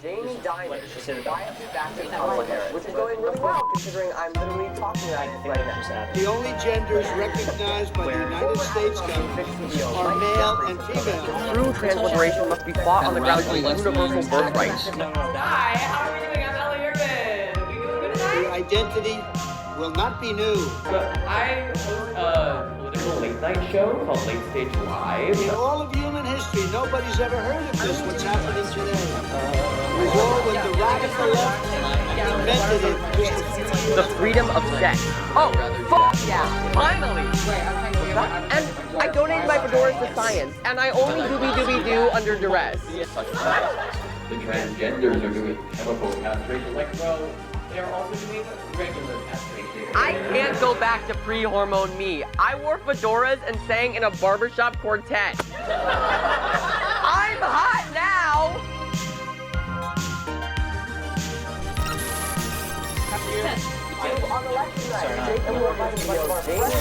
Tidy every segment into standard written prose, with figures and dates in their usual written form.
Jamie Dimon quietly backed in Kamala Harris, which is going really well considering I'm literally talking about it right now. The only genders recognized by the United States government are male and female. True trans liberation must be fought on the grounds of universal birthright. Hi, how are we doing? I'm Ellie Yurman. We doing good tonight? The identity will not be new. I host a political late night show called Late Stage Live. In all of human history, nobody's ever heard of this, what's happening today. It was all when the radical left invented it just a few years The freedom of sex. Oh, fuck yeah, finally! And I donated my fedoras to science, and I only doobie-doobie-doo under duress. The transgenders are doing chemical castration. Like, well, they're also doing regular castration. I can't go back to pre-hormone me. I wore fedoras and sang in a barbershop quartet. I'm hot now! On election night, and we were invited to one of our friends.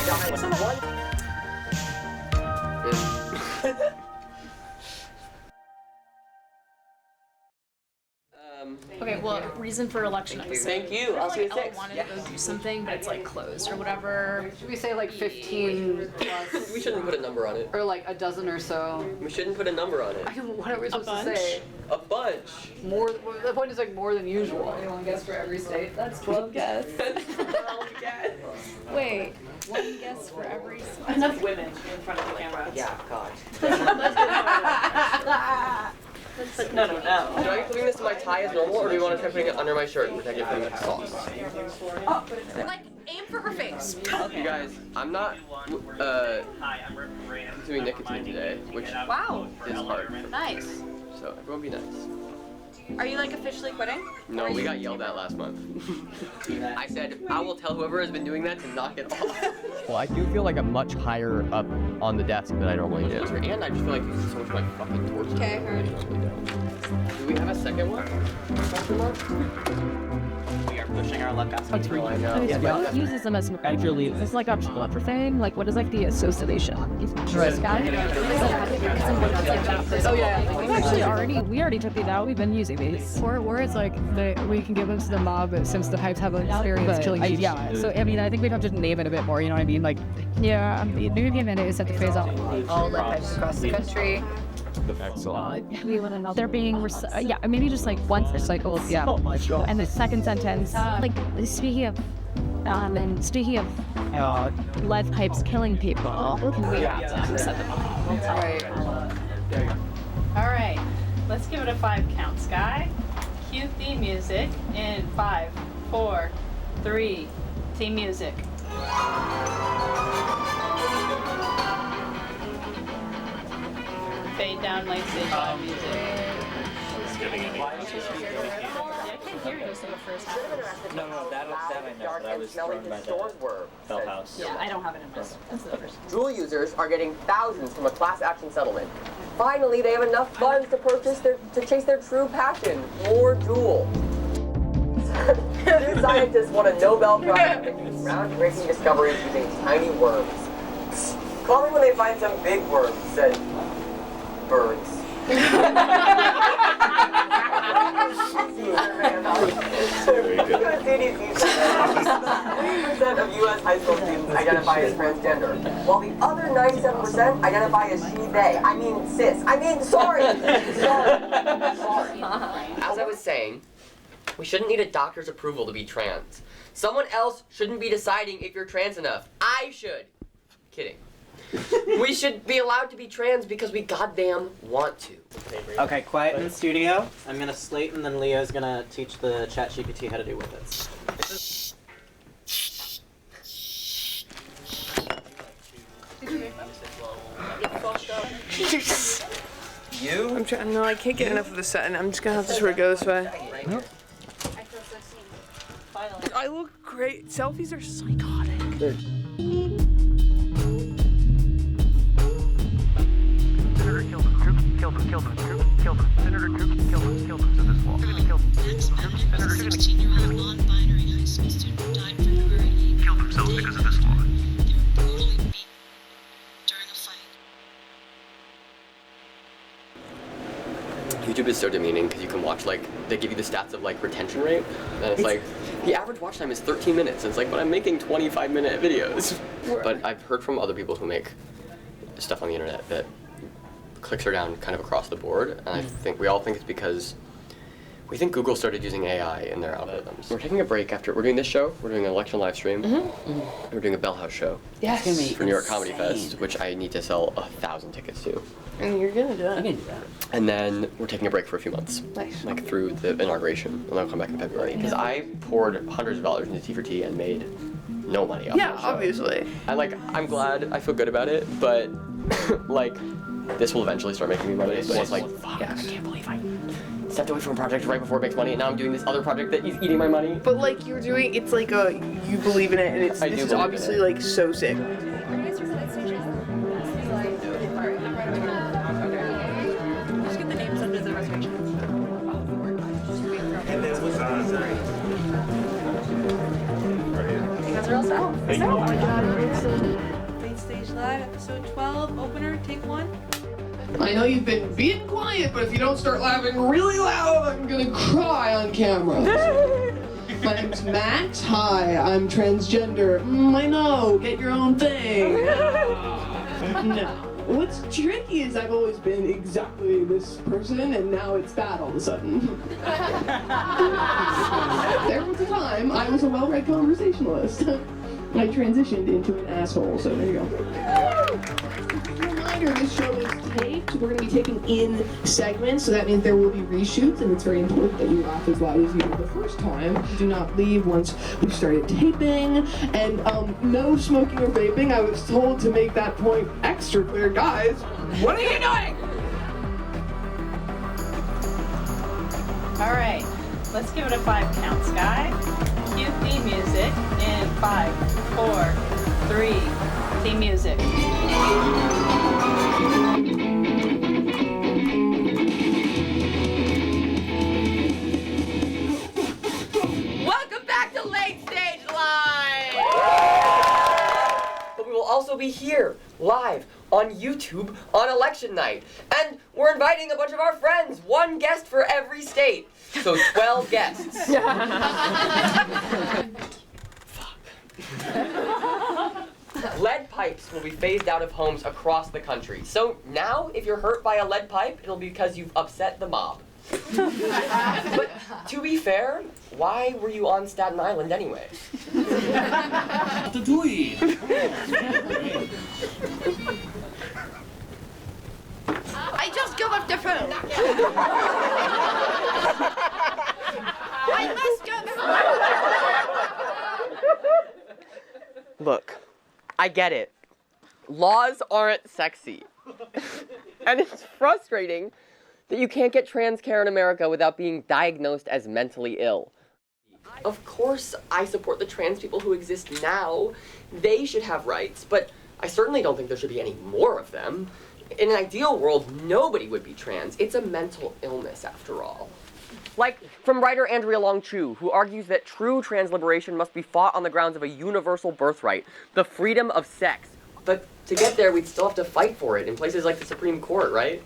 Okay, well, reason for election night. Thank you. I'll see you at Ella 6. wanted to go do something, but it's like closed or whatever. Should we say like 15 plus, We shouldn't put a number on it. or like a dozen or so? We shouldn't put a number on it. What are we supposed to bunch? say? A bunch. More. The point is like more than usual. One guess for every state. That's 12 guess. Wait, one guess for every. Enough women in front of the camera. Yeah, God. No. Do I get to bring this to my tie as normal, or do we want to try putting it under my shirt and protect it from the sauce? Like, aim for her face. You guys, I'm not doing nicotine today, which Wow, is hard. nice. So everyone be nice. Are you like officially quitting? No, we got yelled at last month. I said, I will tell whoever has been doing that to knock it off. Well, I do feel like I'm much higher up on the desk than I normally do. And I just feel like this is so much like fucking torture. Okay, heard. Do we have a second one? We are pushing our luck out. Oh, I know. What uses them as actually? It's like a thing. Like, what is like the association? Dress guy. Oh yeah. We already took these out. We've been using these. Or it's like we can give them to the mob since the Pipes have experience killing people. Yeah. So I mean, I think we'd have to name it a bit more. You know what I mean? Like, Yeah, the New Year mandate is set to phase out. All the pipes across the country. they're being maybe just like once recycled. Yeah. Oh my God. And the second sentence, like speaking of lead pipes killing people. We have to set them up. Right. All right, let's give it a 5 count, Sky. Cue theme music in 5, 4, 3. Theme music. Fade down late stage live music. I can't hear you in the first half. No, that I know. That was thrown by the Bell House. Yeah, I don't have it in this. That's the first. Juul users are getting thousands from a class action settlement. Finally, they have enough funds to chase their true passion, more Juul. Two scientists won a Nobel Prize for making groundbreaking discoveries using tiny worms. Call me when they find some big worms, said birds. CDC said 80% of U.S. high school students identify as transgender, while the other 97% identify as she/they. I mean cis. Sorry. As I was saying, we shouldn't need a doctor's approval to be trans. Someone else shouldn't be deciding if you're trans enough. I should. Kidding. We should be allowed to be trans because we goddamn want to. Okay, quiet in the studio. I'm gonna slate and then Leo's gonna teach the ChatGPT how to do with it. You? I'm trying. No, I can't get enough of this set, and I'm just gonna have to sort of go this way. I look great. Selfies are psychotic. Senator killed him to this wall. Senator 16-year-old non-binary high school student died February 8th. Killed himself because of this wall. They were brutally beaten during a fight. YouTube is so demeaning. interesting because you can watch, like, they give you the stats of, like, retention rate, and it's like, the average watch time is 13 minutes. And it's like, but I'm making 25-minute videos. But I've heard from other people who make stuff on the internet that clicks are down kind of across the board, and I think we all think it's because we think Google started using AI in their algorithms. We're taking a break after we're doing this show. We're doing an election live stream. We're doing a Bell House show. Yes. It's gonna be for New York Comedy Fest, which I need to sell 1,000 tickets to. And you're gonna do it. I can do that. And then we're taking a break for a few months, Nice. like through the inauguration, and then I'll come back in February. Because I poured hundreds of dollars into T4T and made no money off that show. obviously. And like, I'm glad, I feel good about it, but like, this will eventually start making me money. But it's like, fuck, I can't believe I stepped away from a project right before it makes money, and now I'm doing this other project that is eating my money. But like you're doing, it's like you believe in it, and it's I do this is believe in obviously it. like so sick. Just get the names under the reservation. You guys are all set? Oh my god, Late Stage Live, episode 12, opener, take 1. I know you've been being quiet, but if you don't start laughing really loud, I'm gonna cry on camera. My name's Max. Hi, I'm transgender. I know, get your own thing. No. What's tricky is I've always been exactly this person, and now it's bad all of a sudden. There was a time I was a well-read conversationalist. I transitioned into an asshole, so there you go. Reminder, this show is taped. We're going to be taking in segments, so that means there will be reshoots, and it's very important that you laugh as loud as you did the first time. Do not leave once we started taping, and no smoking or vaping. I was told to make that point extra clear. Guys, what are you doing? All right, let's give it a 5 count, Sky. Cue theme music in 5, 4, 3. Theme music. Welcome back to Late Stage Live! But we will also be here, live, on YouTube, on election night. And we're inviting a bunch of our friends, 1 guest for every state. So 12 guests. Lead pipes will be phased out of homes across the country. So now, if you're hurt by a lead pipe, it'll be because you've upset the mob. But to be fair, why were you on Staten Island anyway? I just give up the phone. I must go. Look, I get it. Laws aren't sexy. And it's frustrating that you can't get trans care in America without being diagnosed as mentally ill. Of course, I support the trans people who exist now. They should have rights, but I certainly don't think there should be any more of them. In an ideal world, nobody would be trans. It's a mental illness, after all. Like, from writer Andrea Long Chu, who argues that true trans liberation must be fought on the grounds of a universal birthright, the freedom of sex. But to get there, we'd still have to fight for it in places like the Supreme Court, right?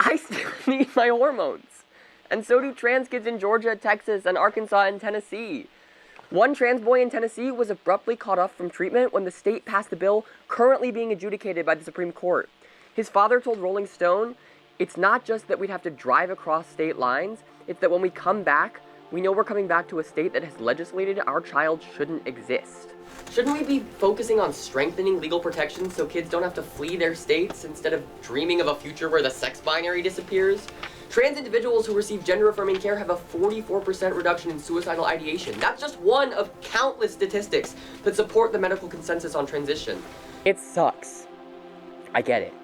I still need my hormones. And so do trans kids in Georgia, Texas, and Arkansas, and Tennessee. One trans boy in Tennessee was abruptly cut off from treatment when the state passed a bill currently being adjudicated by the Supreme Court. His father told Rolling Stone, "It's not just that we'd have to drive across state lines, it's that when we come back, we know we're coming back to a state that has legislated our child shouldn't exist." Shouldn't we be focusing on strengthening legal protections so kids don't have to flee their states instead of dreaming of a future where the sex binary disappears? Trans individuals who receive gender-affirming care have a 44% reduction in suicidal ideation. That's just one of countless statistics that support the medical consensus on transition. It sucks. I get it.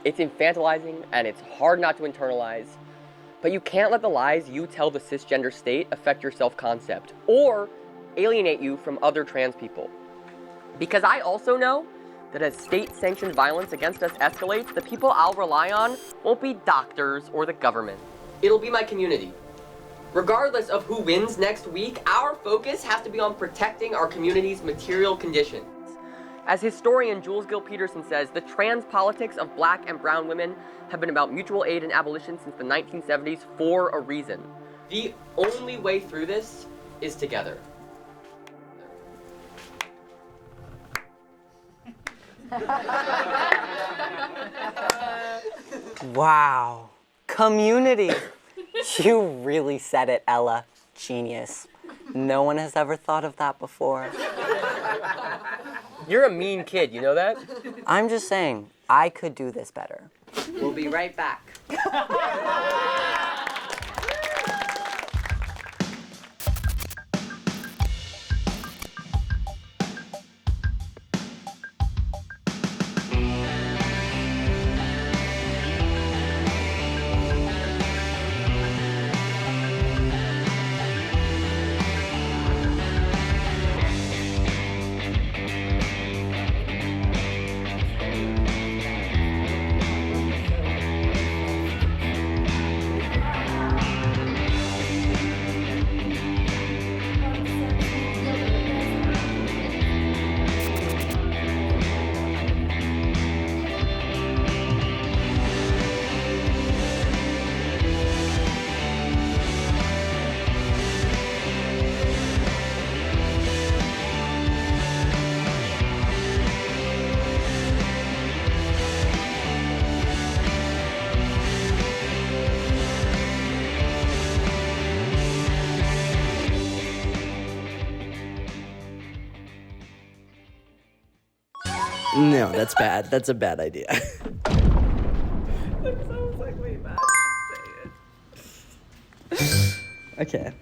It's infantilizing and it's hard not to internalize. But you can't let the lies you tell the cisgender state affect your self-concept or alienate you from other trans people. Because I also know that as state-sanctioned violence against us escalates, the people I'll rely on won't be doctors or the government. It'll be my community. Regardless of who wins next week, our focus has to be on protecting our community's material conditions. As historian Jules Gill Peterson says, the trans politics of black and brown women have been about mutual aid and abolition since the 1970s for a reason. The only way through this is together. Wow. Community. You really said it, Ella. Genius. No one has ever thought of that before. You're a mean kid, you know that? I'm just saying, I could do this better. We'll be right back. No, that's bad. That's a bad idea. That sounds like way bad. Okay.